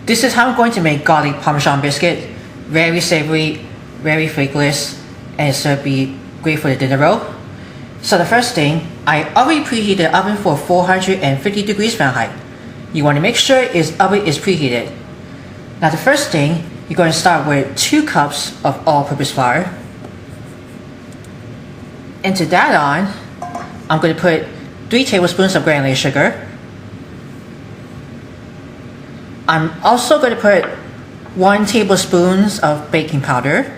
This is how I'm going to make garlic parmesan biscuit. Very savory, very flakeless, and so it'll be great for the dinner roll. So the first thing, I already preheated the oven for 450 degrees Fahrenheit. You want to make sure its oven is preheated. Now the first thing, you're going to start with 2 cups of all-purpose flour. And to that on, I'm going to put 3 tablespoons of granulated sugar. I'm also going to put 1 tablespoon of baking powder.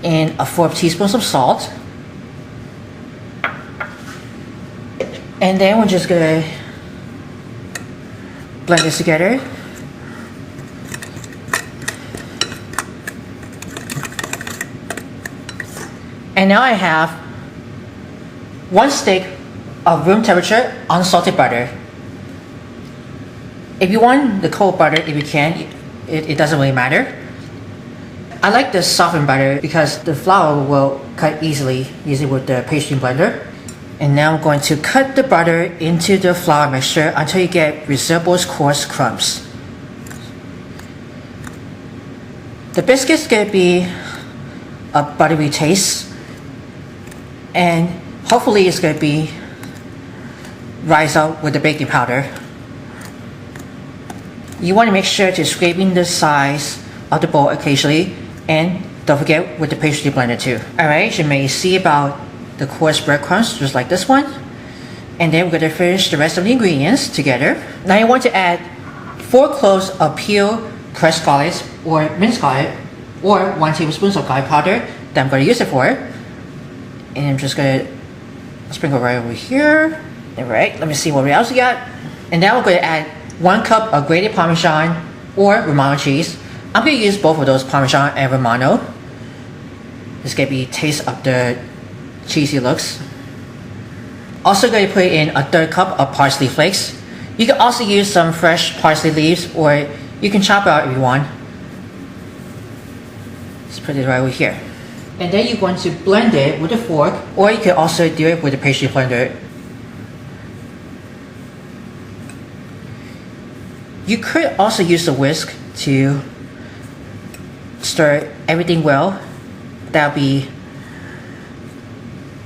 And 1/4 teaspoon of salt. And then we're just going to blend this together. And now I have 1 stick of room temperature unsalted butter. If you want the cold butter, if you can, it doesn't really matter. I like the softened butter because the flour will cut easily with the pastry blender. And now I'm going to cut the butter into the flour mixture until you get resembles coarse crumbs. The biscuit's going to be a buttery taste, and hopefully it's going to be rise up with the baking powder. You want to make sure to scraping the sides of the bowl occasionally, and don't forget with the pastry blender too. Alright, you may see about the coarse breadcrumbs just like this one. And then we're going to finish the rest of the ingredients together. Now you want to add 4 cloves of peeled pressed garlic or minced garlic, or 1 tablespoon of garlic powder that I'm going to use it for. And I'm just going to sprinkle right over here. Alright, let me see what else we got. And now we're going to add 1 cup of grated Parmesan or Romano cheese. I'm going to use both of those, Parmesan and Romano. It's going to be taste of the cheesy looks. Also going to put in 1/3 cup of parsley flakes. You can also use some fresh parsley leaves, or you can chop it out if you want. Just put it right over here. And then you're going to blend it with a fork, or you can also do it with a pastry blender. You could also use a whisk to stir everything well. That'll be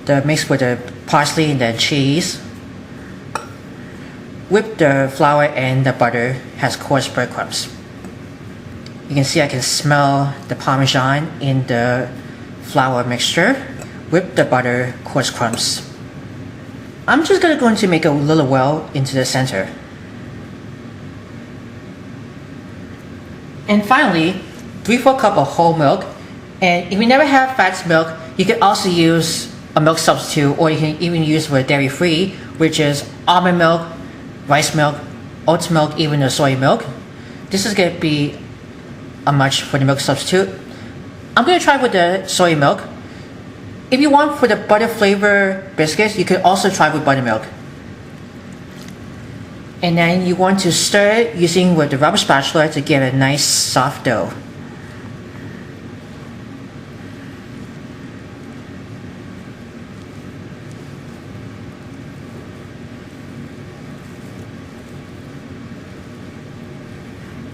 the mix with the parsley and the cheese. Whip the flour and the butter has coarse breadcrumbs. You can see I can smell the Parmesan in the flour mixture. Whip the butter, coarse crumbs. I'm just going to make a little well into the center. And finally, 3/4 cup of whole milk. And if you never have fat milk, you can also use a milk substitute, or you can even use for dairy-free, which is almond milk, rice milk, oat milk, even the soy milk. This is going to be a much for the milk substitute. I'm going to try with the soy milk. If you want for the butter flavor biscuits, you can also try with buttermilk. And then you want to stir it using with the rubber spatula to get a nice soft dough.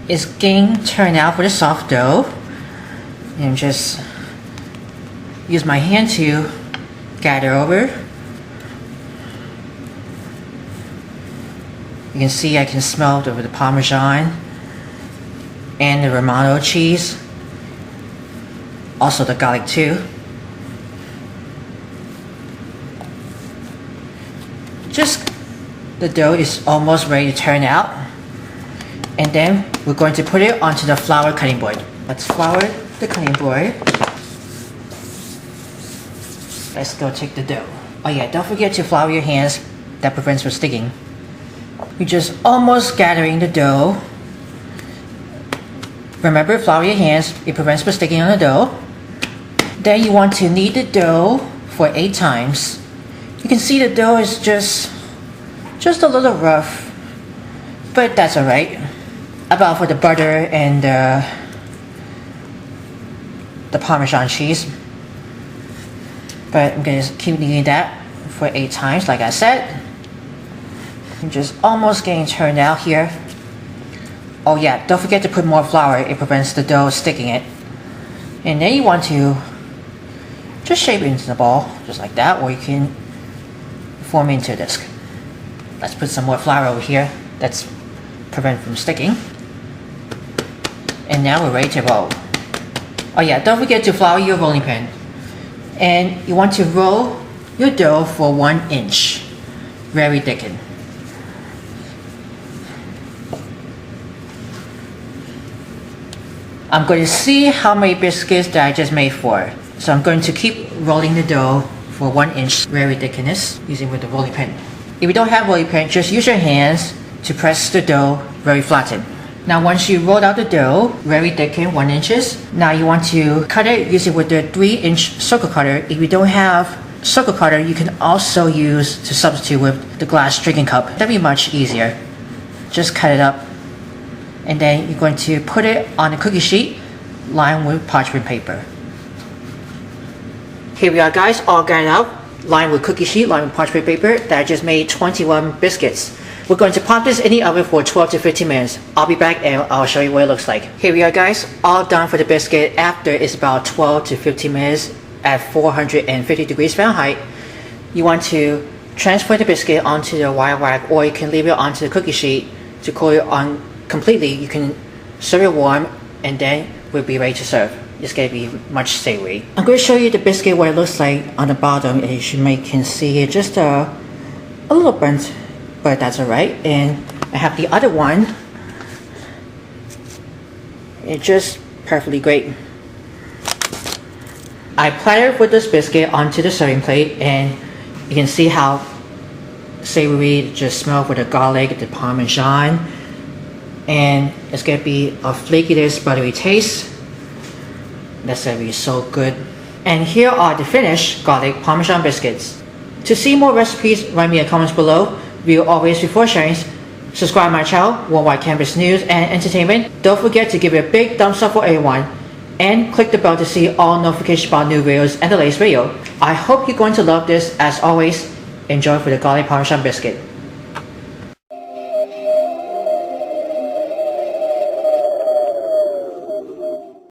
It's getting turned out with a soft dough. And just use my hand to gather over. You can see I can smell the Parmesan and the Romano cheese. Also the garlic too. Just the dough is almost ready to turn out. And then we're going to put it onto the flour cutting board. Let's flour the cutting board. Let's go take the dough. Oh yeah, don't forget to flour your hands. That prevents from sticking. You're just almost gathering the dough. Remember, flour your hands. It prevents from sticking on the dough. Then you want to knead the dough for 8 times. You can see the dough is just a little rough, but that's alright. About for the butter and the Parmesan cheese. But I'm going to keep kneading that for 8 times, like I said. Just almost getting turned out here. Oh yeah, don't forget to put more flour. It prevents the dough sticking it. And then you want to just shape it into the ball, just like that, or you can form it into a disc. Let's put some more flour over here. That's prevent from sticking. And now we're ready to roll. Oh yeah, don't forget to flour your rolling pin. And you want to roll your dough for 1 inch. Very thickened. I'm going to see how many biscuits that I just made for. So I'm going to keep rolling the dough for 1 inch very thickness using with the rolling pin. If you don't have rolling pin, just use your hands to press the dough very flattened. Now once you rolled out the dough, very thickened, 1 inches, now you want to cut it using with the 3-inch circle cutter. If you don't have circle cutter, you can also use to substitute with the glass drinking cup. That'd be much easier. Just cut it up. And then you're going to put it on a cookie sheet lined with parchment paper. Here we are guys, all gutted out, lined with cookie sheet, lined with parchment paper that I just made 21 biscuits. We're going to pop this in the oven for 12 to 15 minutes. I'll be back and I'll show you what it looks like. Here we are guys, all done for the biscuit after it's about 12 to 15 minutes at 450 degrees Fahrenheit. You want to transfer the biscuit onto the wire rack, or you can leave it onto the cookie sheet to cool it on completely. You can serve it warm and then we'll be ready to serve. It's going to be much savory. I'm going to show you the biscuit, what it looks like on the bottom. As you can see here, just a little burnt, but that's alright. And I have the other one. It's just perfectly great. I plattered with this biscuit onto the serving plate, and you can see how savory it just smells with the garlic, the parmesan, and it's going to be a flakiest buttery taste. That's going to be so good. And here are the finished garlic parmesan biscuits. To see more recipes, write me in the comments below. View always before sharing. Subscribe my channel, Worldwide Campus News and Entertainment. Don't forget to give it a big thumbs up for everyone. And click the bell to see all notifications about new videos and the latest video. I hope you're going to love this. As always, enjoy for the garlic parmesan biscuit.